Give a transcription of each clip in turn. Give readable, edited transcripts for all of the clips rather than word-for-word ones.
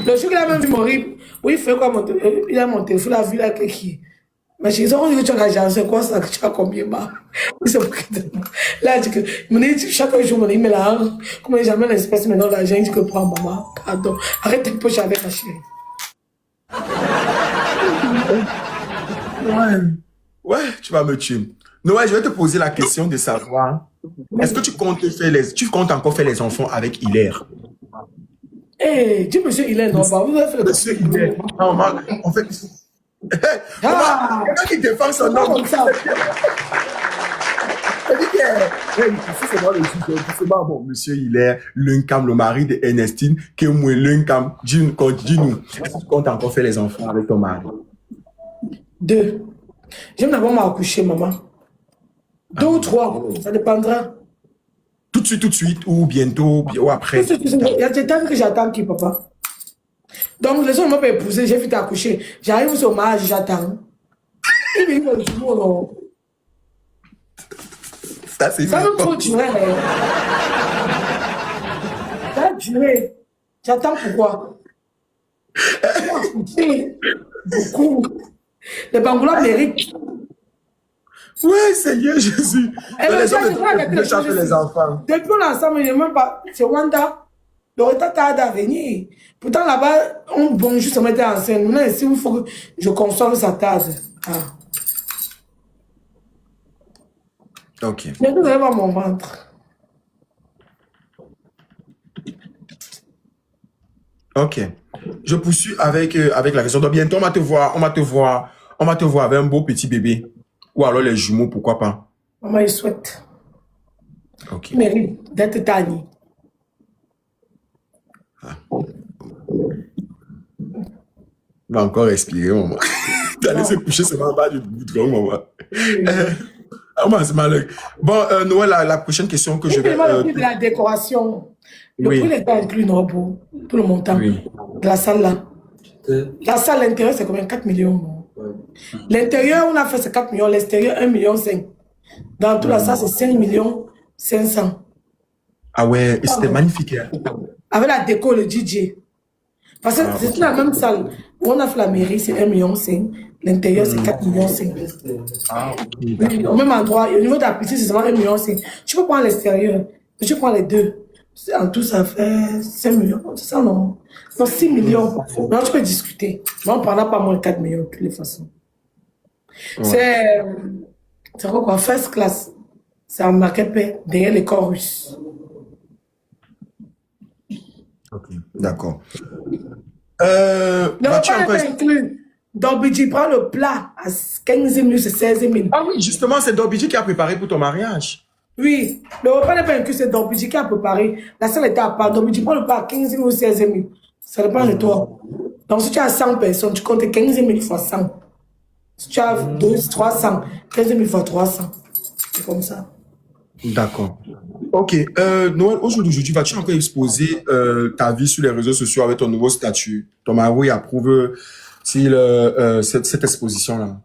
Le jour qu'il a même vu mourir, oui, il fait quoi, il a mon téléphone, il a vu là qui. Mais chez eux, on dit que tu as l'argent, c'est quoi ça, que tu as combien bas? C'est pour là, il dit que, chaque jour, mon email là, comme jamais l'espèce, maintenant l'argent, il dit que prends maman, pardon, arrête tes poches avec ma chérie. Ouais, tu vas me tuer. Noël, je vais te poser la question de savoir, est-ce que tu comptes encore faire les enfants avec Hilaire? Eh, dis monsieur Hilaire, non, pas, vous avez fait le Monsieur Hilaire, en fait, quelqu'un qui défend son nom. comme ça. C'est bon, monsieur Hilaire, l'uncam, le mari de Ernestine, qui est moins l'uncam, dis-nous, est-ce que tu comptes encore faire les enfants avec ton mari? 2. J'aime d'abord m'accoucher, maman. 2 ou 3, ça dépendra. Tout de suite, ou bientôt, ou après? Il y a des temps que j'attends qui, papa? Donc, les gens m'ont pas épousé, j'ai fait t'accoucher. J'arrive au mariage, j'attends. Il me dit, non. Ça, c'est Ça va trop durer. Ça va durer. J'attends pourquoi? Beaucoup. Les Bangoulas méritent. Ouais, Seigneur Jésus. Les hommes ne cherchent les enfants. Depuis l'ensemble, il n'y a même pas. C'est Wanda. Le retard tarde à venir. Pourtant, là-bas, on bon juste se mettre en scène. Maintenant, ici, il faut que je console sa tarde. Ah. Ok. Je ne vais pas mon ventre. Ok. Je poursuis avec la question. Donc, bientôt, on va te voir avec un beau petit bébé. Ou alors les jumeaux, pourquoi pas. Maman, il souhaite. Ok. Il mérite d'être tanné. Il va encore respirer, maman. D'aller se coucher, c'est pas bas du bout, maman. C'est malheureux. Bon, Noël, la prochaine question que je vais... Le prix de la décoration. Le prix n'est pas inclus, non, pour le montant Oui. de la salle là. La salle, l'intérieur, c'est combien? 4 millions. Non? L'intérieur, on a fait, c'est 4 millions. L'extérieur, 1,5 million. Dans toute la salle, c'est 5,5 millions. Ah ouais, et c'était magnifique. Hein? Avec la déco, le DJ. Parce que c'est la même salle. Où on a fait la mairie, c'est 1,5 million. L'intérieur, c'est 4,5 millions. Oui, au même endroit. Et au niveau de la piscine, c'est seulement 1,5 million. Tu peux prendre l'extérieur. Mais tu prends les deux. En tout, ça fait 5 millions. C'est ça, non? Non, 6 millions. Non, tu peux discuter. Mais on ne prendra pas moins de 4 millions de toutes les façons. Ouais. C'est quoi? First class. C'est en Makepe, derrière les corps russes. Ok, d'accord. Non, pas inclus. Dobidji prend le plat à 15 000, c'est 16 000. Ah oui, justement, c'est Dobidji qui a préparé pour ton mariage. Oui, le repas n'est pas inclus, c'est Dobidji qui a préparé. La salle était à part. Dobidji prend le plat à 15 000 ou 16 000. Ça dépend de toi. Donc, si tu as 100 personnes, tu comptes 15 000 fois 100. Si tu as 300, 15 000 fois 300. C'est comme ça. D'accord. Ok. Noël, aujourd'hui, vas-tu encore exposer ta vie sur les réseaux sociaux avec ton nouveau statut? Ton mari approuve cette exposition-là?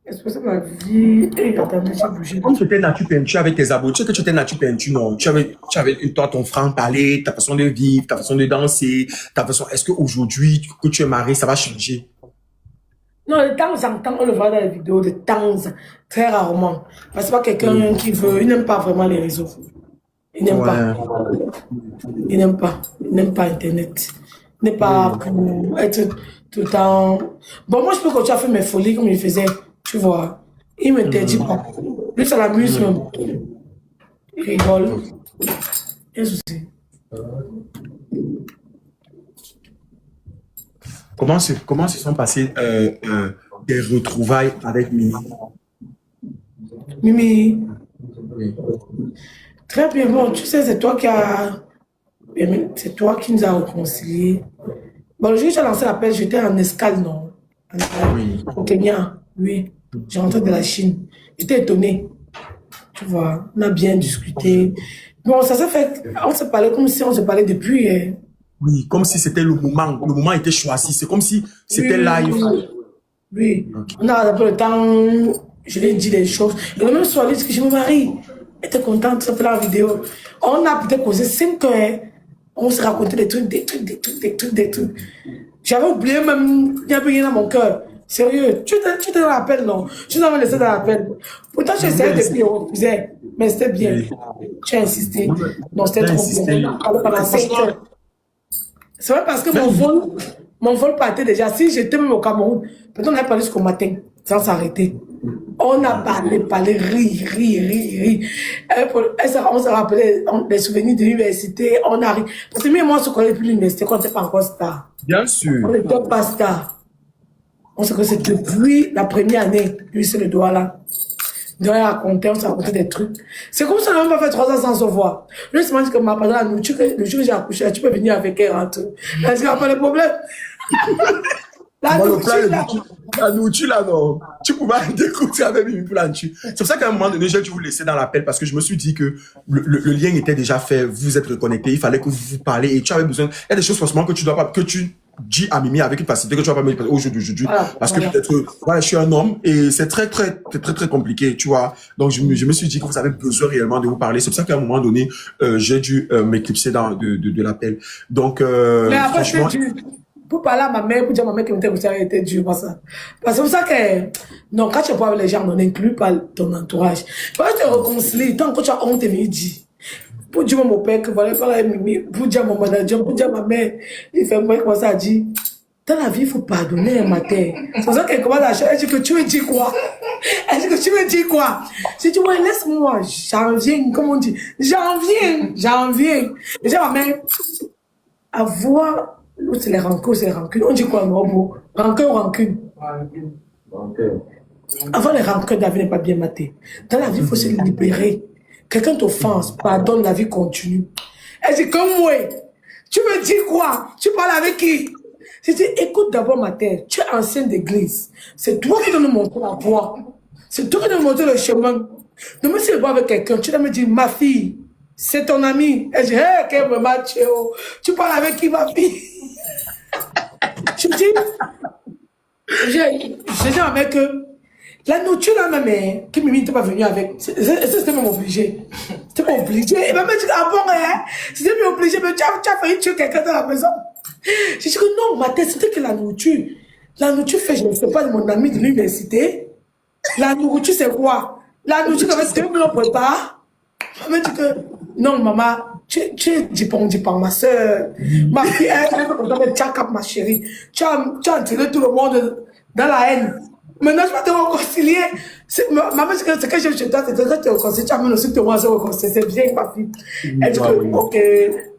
Exposer ma vie. Et attendez, j'ai bougé. Comme tu étais nature peinture avec tes abonnés, tu sais que tu étais nature peinture, non? Tu avais toi, ton franc-parler, ta façon de vivre, ta façon de danser, ta façon. Est-ce qu'aujourd'hui, que tu es marié, ça va changer? Non, de temps en temps, on le voit dans les vidéos, de temps, très rarement. Parce que c'est pas quelqu'un qui veut, il n'aime pas vraiment les réseaux. Il n'aime pas. Il n'aime pas. Il n'aime pas Internet. Il n'est pas pour être tout le temps. Bon, moi, je peux continuer à faire mes folies comme il faisait, tu vois. Il ne m'interdit pas. Lui, ça l'amuse même. Il rigole. Il y a un souci. Comment se sont passées des retrouvailles avec Mimi? Mimi. Oui. Très bien, bon, tu sais, c'est toi qui nous a réconciliés. Bon, le jour où j'ai lancé l'appel, j'étais en escale, non? Oui. Au Kenya, oui. J'ai rentré de la Chine. J'étais étonnée. Tu vois, on a bien discuté. Bon, ça s'est fait, on se parlait comme si on se parlait depuis. Oui, comme si c'était le moment. Le moment était choisi. C'est comme si c'était live. Oui. Okay. On a rappelé le temps, je lui ai dit des choses. Et le même soir, il dit que je me marie. Elle était contente, ça fait la vidéo. On a peut-être causé 5 heures. On se racontait des trucs, des trucs. J'avais oublié même, il y avait rien dans mon cœur. Sérieux, tu te rappelles, non? Tu m'avais laissé dans l'appel. Pourtant, j'essayais de te refuser, mais c'était bien. Tu as insisté. Non, c'était trop bien. Pendant 5 heures. C'est vrai parce que mon vol partait déjà. Si j'étais même au Cameroun, peut-être on avait parlé jusqu'au matin, sans s'arrêter. On a parlé, ri. On se rappelait des souvenirs de l'université, on a ri. Parce que moi et moi, on se connaît plus l'université quand on n'était pas encore star. Bien sûr. On n'était pas star. On se connaissait depuis la première année. Lui, c'est le doigt là. On s'est raconté des trucs. C'est comme si on n'avait pas fait 3 ans sans se voir. Lui, il m'a dit que ma pendant la nourriture, le jour où j'ai accouché, tu peux venir avec elle rentrer. Est-ce qu'il n'y a pas de problème? La nourriture, là, non. Tu pouvais découvrir avec Mimi pour la nourriture. C'est pour ça qu'à un moment donné, j'ai dû vous laisser dans l'appel parce que je me suis dit que le lien était déjà fait. Vous êtes reconnectés. Il fallait que vous vous parlez et tu avais besoin. Il y a des choses, forcément, que tu dois pas, que tu dis à Mimi avec une facilité que tu vas pas me dire aujourd'hui. Parce que peut-être, voilà, je suis un homme et c'est très compliqué, tu vois. Donc, je me suis dit que vous avez besoin réellement de vous parler. C'est pour ça qu'à un moment donné, j'ai dû m'éclipser de l'appel. Donc, mais après, franchement, pour parler à ma mère, pour dire à ma mère que mon ça a été dur, parce que c'est pour ça que, non, quand tu parles avec les gens, on n'inclut pas ton entourage. Quand tu te réconcilies, tant que tu as honte, il dit. Pour dire à mon père que voilà, pour dire à mon manager, pour dire à ma mère, il fait moi comme ça, a dit, dans la vie, il faut pardonner, ma terre. C'est pour ça qu'elle commence à chercher, elle dit que tu veux dire quoi? Elle dit que tu veux dire quoi? Je dis, ouais, laisse-moi, j'en viens, comme on dit, j'en viens. Déjà, ma mère, avoir, c'est les rancunes, on dit quoi, non, rancune ou rancune? Avant, les rancunes, la vie n'est pas bien matée. Dans la vie, il faut se libérer. Quelqu'un t'offense, pardonne, la vie continue. Elle dit, comme moi, tu me dis quoi? Tu parles avec qui? Je dis, écoute d'abord ma tête, tu es ancienne d'église. C'est toi qui dois nous montrer la voie. C'est toi qui dois nous montrer le chemin. Donc, si je vois avec quelqu'un, tu dois me dire, ma fille, c'est ton ami. Elle dit, hé, quel moment, tu parles avec qui, ma fille? Je dis, je dis à mec que la nourriture là même, qui Mimi n'était pas venue avec, c'était même obligé. C'était pas obligé. Et maman dit, ah bon, hein? C'était même obligé, mais tu as failli tuer quelqu'un dans la maison. Je dis que non, ma tête, c'était que la nourriture. La nourriture fait, je ne sais pas, de mon ami de l'université. La nourriture, c'est quoi? La nourriture, quand même, me le prépare. Maman dit que, non, maman, tu es dipang, ma soeur. Ma fille, elle, ma chérie. Tu as attiré tout le monde dans la haine. Maintenant, je vais te réconcilier. Maman, ce que j'aime chez toi, c'est que tu te réconcilies. Tu amènes aussi te voir se réconcilier. C'est bien, ma fille. Elle dit que, ok,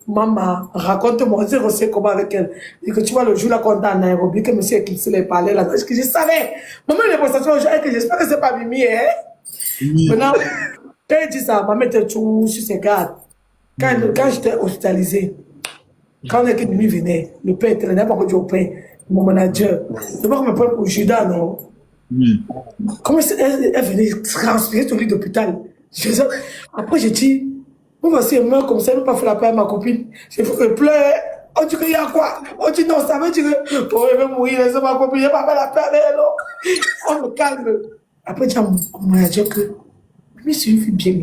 maman, raconte-moi, je sais comment avec elle. Et que tu vois le jour là qu'on est à Nairobi, que monsieur Ekilsi les parlait là, que je savais. Maman, il est prestations aujourd'hui, que j'espère que c'est pas Mimi, hein. Maintenant, quand elle dit ça, maman était tout sur ses gardes. Quand j'étais hospitalisé, quand Mimi venait, le père était là, il n'a pas encore dit au père, mon manager. C'est pas comme un point pour Judas, non? Oui. Comment elle venait transpirer sur le lit d'hôpital. Après, j'ai dit, moi, voici un meurt comme ça, elle ne pas fait la paix à ma copine. J'ai fait que pleure. On dit qu'il y a quoi? On dit non, ça veut dire que, oh, elle va mourir, laisse ma copine, je n'ai pas fait la paix avec elle. On me calme. Après, j'ai dit à mon manager que, mais c'est une fille bien,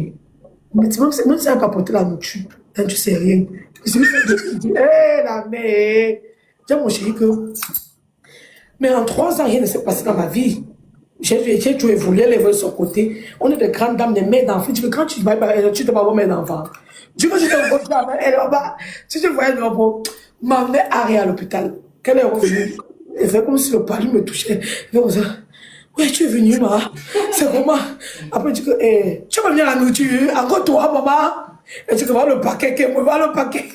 mais même si elle n'a pas porté la nourriture, tu ne sais rien. C'est une fille qui dit, hé, la mère. J'ai dit à mon chéri que, mais en 3 ans, rien ne s'est passé dans ma vie. J'ai tout évolué, les voix de son côté. On est de grandes dames, des mères d'enfants. Tu dis que quand tu vas tu te vas voir mère d'enfants. Du coup, j'étais au côté elle là-bas. Si tu voyais le robot, ma mère arrive à l'hôpital. Qu'elle est revenue. Elle fait comme si le palu me touchait. Elle fait comme ça. Ouais, tu es venue, ma. C'est comment? Après, tu dis que, tu vas venir à la nourriture. Encore toi, maman. Et tu vas le paquet, va le paquet.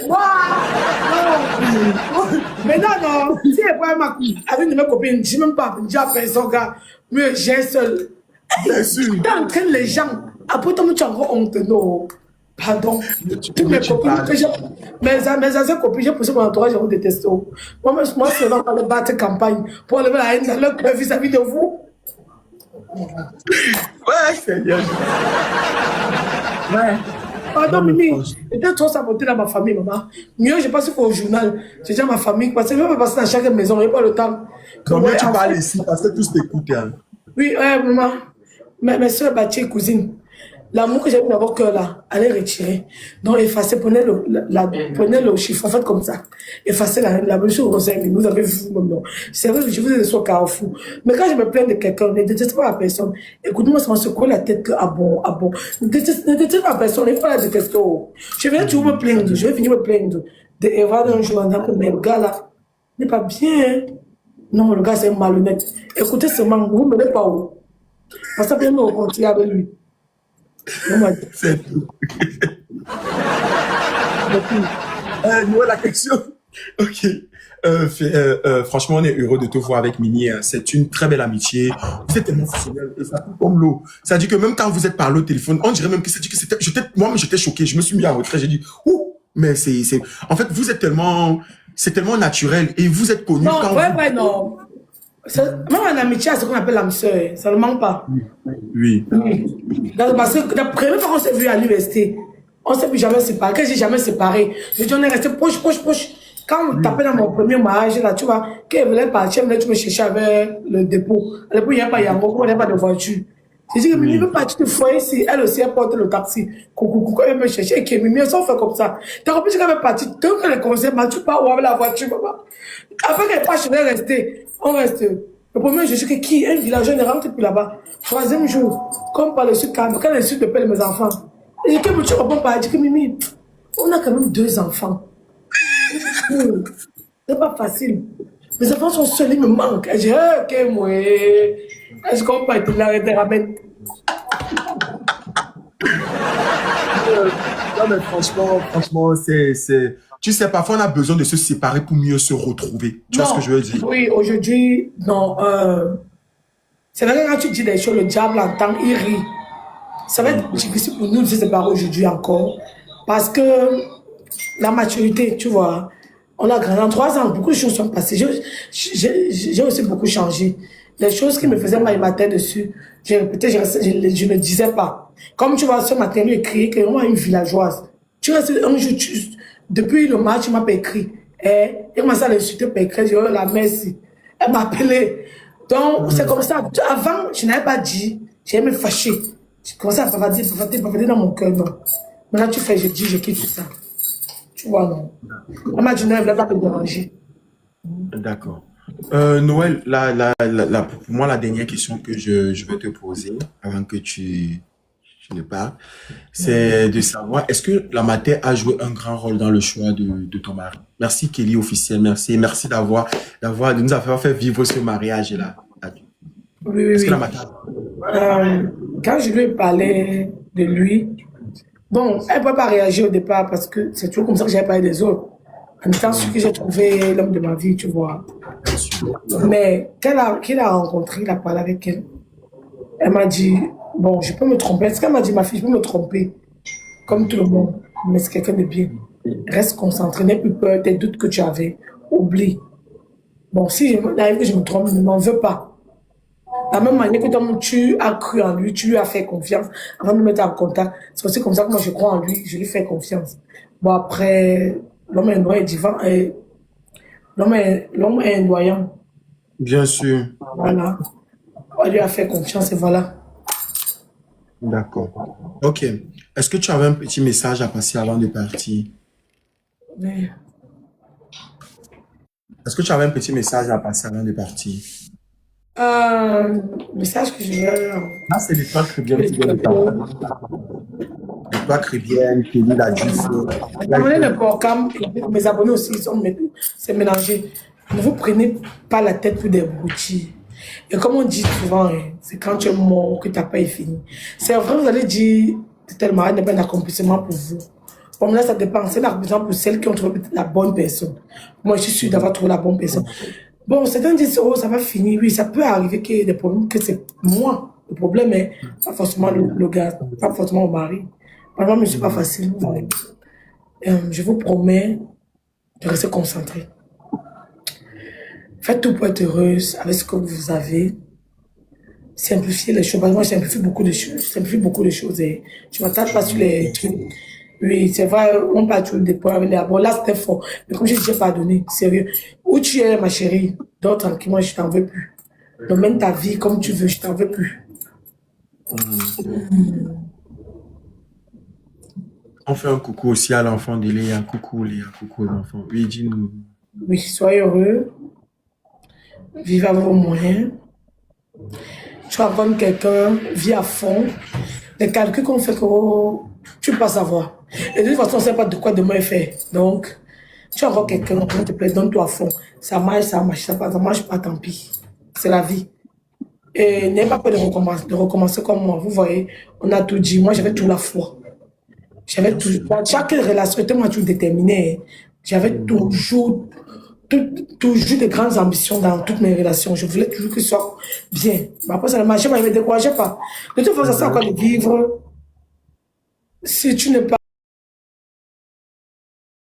Waouh! Mais non, si elle prend ma couille avec une copine, je ne dis même pas, je dis à personne, gars, mais j'ai seul. Bien sûr. Quand les gens, après, tu as encore honte, non. Pardon. Toutes mes copines, mes anciennes copines, j'ai poussé mon entourage, je vous déteste. Moi, c'est vraiment pas le battre campagne pour enlever la haine dans leur cœur vis-à-vis de vous. Ouais, c'est bien. Ouais. Pardon, Mimi, j'étais trop sabotée dans ma famille, maman. Mieux, je passe au journal. J'ai dit à ma famille, parce que je vais passer dans chaque maison, il n'y a pas le temps. Comment tu parles ici, parce que tous t'écoutent. Hein. Oui, maman. Mes soeurs, Bati et cousines. L'amour que j'ai mis dans vos cœurs là, allez retirer. Donc effacez, prenez le chiffre, faites comme ça. Effacez la mesure au conseil, vous avez vu vous-même. Non. C'est vrai que je vous ai laissé au carrefour. Mais quand je me plains de quelqu'un, ne détestez pas la personne. Écoute-moi, ça m'a secoué la tête que ah bon. Ne détestez pas la personne, il faut la détester. Oh. Je vais toujours me plaindre, je vais finir me plaindre de Eva d'un jour en disant que mais le gars là n'est pas bien. Non, le gars c'est malhonnête. Écoutez seulement, vous ne me pas où. Parce que bien me rencontrer avec lui. C'est tout. Noël, la question. Ok. Franchement, on est heureux de te voir avec Mini. Hein. C'est une très belle amitié. Vous êtes tellement fusionnel et ça coule comme l'eau. Ça dit que même quand vous êtes parlé au téléphone, on dirait même que ça dit que c'était. Moi-même, j'étais choqué. Je me suis mis en retrait. J'ai dit, ouh, mais c'est. En fait, vous êtes tellement. C'est tellement naturel et vous êtes connu. Non, ouais, non. Même en amitié, c'est ce qu'on appelle l'âme sœur. Ça ne manque pas. Oui. Parce que la première fois qu'on s'est vu à l'université, on ne s'est plus jamais séparés. Quand j'ai jamais séparé, je dis on est resté proche. Quand on tapait dans mon premier mariage, là, tu vois, quand elle voulait partir, elle voulait me chercher avec le dépôt. À l'époque, il n'y a pas Yango, il n'y a pas de voiture. J'ai dit que Mimi veut partir du foyer ici. Elle aussi, elle porte le taxi. Coucou, elle me chercher. Et que Mimi, elle s'en fait comme ça. T'as compris qu'elle veut partir. Tant que les conseils, tu pars où avec la voiture, maman. Après qu'elle parte, je vais rester. On reste. Le premier jour, je dis que qui? Un villageois ne rentre plus là-bas. Troisième jour, comme par le sud calme, quand le sud me paie mes enfants. Et je dis que tu réponds pas. Je dis que Mimi, on a quand même 2 enfants. C'est pas facile. Mes enfants sont seuls, ils me manquent. Et je dis, ok, moi. Est-ce qu'on peut être là et te ramène? Non, mais franchement, c'est. Tu sais, parfois, on a besoin de se séparer pour mieux se retrouver. Tu vois ce que je veux dire? Oui, aujourd'hui, non. C'est vrai que quand tu dis des choses, le diable entend, il rit. Ça va être difficile pour nous de se séparer aujourd'hui encore. Parce que la maturité, tu vois, on a grandi en 3 ans, beaucoup de choses sont passées. J'ai aussi beaucoup changé. Les choses qui me faisaient mal, il m'attaient dessus. Je répétais, je ne disais pas. Comme tu vois, ce matin, il écrit que moi, une villageoise. Tu restes un jour, depuis le match, il m'a pas écrit. Et il m'a insulté par écrit, je dis, oh, la merci. Elle m'a appelé. Donc, c'est comme ça. Avant, je n'avais pas dit, j'ai me fâché. J'ai commencé à bavarder dans mon cœur, non. Maintenant, tu fais, je dis, je quitte tout ça. Tu vois, non. Elle m'a dit, non, elle ne voulait pas te déranger. D'accord. Noël, pour moi, la dernière question que je vais te poser avant que tu ne parles, c'est de savoir, est-ce que la matière a joué un grand rôle dans le choix de ton mari? Merci Kelly officiel, merci de nous avoir fait vivre ce mariage-là. Oui, Est-ce oui, que la oui. matière... Quand je lui ai parlé de lui, bon, elle ne peut pas réagir au départ parce que c'est toujours comme ça que j'ai parlé des autres. En étant sûr que j'ai trouvé l'homme de ma vie, tu vois. Mais qu'il a rencontré, il a parlé avec elle. Elle m'a dit, bon, je peux me tromper. Est-ce qu'elle m'a dit, ma fille, je peux me tromper, comme tout le monde, mais c'est quelqu'un de bien. Reste concentré, n'aie plus peur des doutes que tu avais. Oublie. Bon, si il arrive que je me trompe, ne m'en veux pas. La même manière que toi, tu as cru en lui, tu lui as fait confiance avant de me mettre en contact. C'est aussi comme ça que moi je crois en lui, je lui fais confiance. Bon, après, l'homme est noyé divin et l'homme est noyant. Bien sûr. Voilà. On lui a fait confiance et voilà. D'accord. Ok. Est-ce que tu avais un petit message à passer avant de partir? Mais, Est-ce que tu avais un petit message à passer avant de partir? message que je vais. Ah, c'est l'étoile chrétienne qui vient de parler. L'étoile chrétienne, Kelly l'a dit. Abonnez le programme, mes abonnés aussi, c'est mélangé. Ne vous prenez pas la tête pour des broutilles. Et comme on dit souvent, hein, c'est quand tu es mort que ta paix est finie. C'est vrai, vous allez dire, tel mariage n'est pas un accomplissement pour vous. Bon, là, ça dépend. C'est un accomplissement pour celles qui ont trouvé la bonne personne. Moi, je suis sûre d'avoir trouvé la bonne personne. Bon, certains disent, oh, ça va finir. Oui, ça peut arriver qu'il y ait des problèmes, que c'est moi. Le problème est pas forcément le gars, pas forcément le mari. Par exemple, ce n'est pas facile. Je vous promets de rester concentré. Faites tout pour être heureuse avec ce que vous avez. Simplifiez les choses. Parce que moi, je simplifie beaucoup de choses. Je simplifie beaucoup de choses. Et je ne m'attarde pas sur les trucs. Oui, c'est vrai, on parle toujours des points. Bon, là, c'était fort. Mais comme je dis, j'ai pardonné. Sérieux. Où tu es, ma chérie? Dors tranquillement, je t'en veux plus. Donc, mène ta vie comme tu veux, je t'en veux plus. On fait un coucou aussi à l'enfant de Léa. Coucou Léa, coucou aux enfants. Oui, dis-nous. Oui, soyez heureux. Vivez à vos moyens. Tu rencontres quelqu'un, vis à fond. Les calculs qu'on fait que tu ne peux pas savoir. Et de toute façon, on ne sait pas de quoi demain est fait. Donc, tu rencontres quelqu'un, on te plaît, donne-toi à fond. Ça marche, ça marche, ça marche pas, tant pis. C'est la vie. Et n'ayez pas peur de recommencer comme moi. Vous voyez, on a tout dit. Moi, j'avais tout la foi. J'avais toujours, dans chaque relation, était moi toujours déterminée. J'avais toujours des grandes ambitions dans toutes mes relations. Je voulais toujours que ce soit bien. Mais après, ça ne marchait pas, je ne me décourageais pas. De toute façon, ça sert à quoi de vivre si tu n'es pas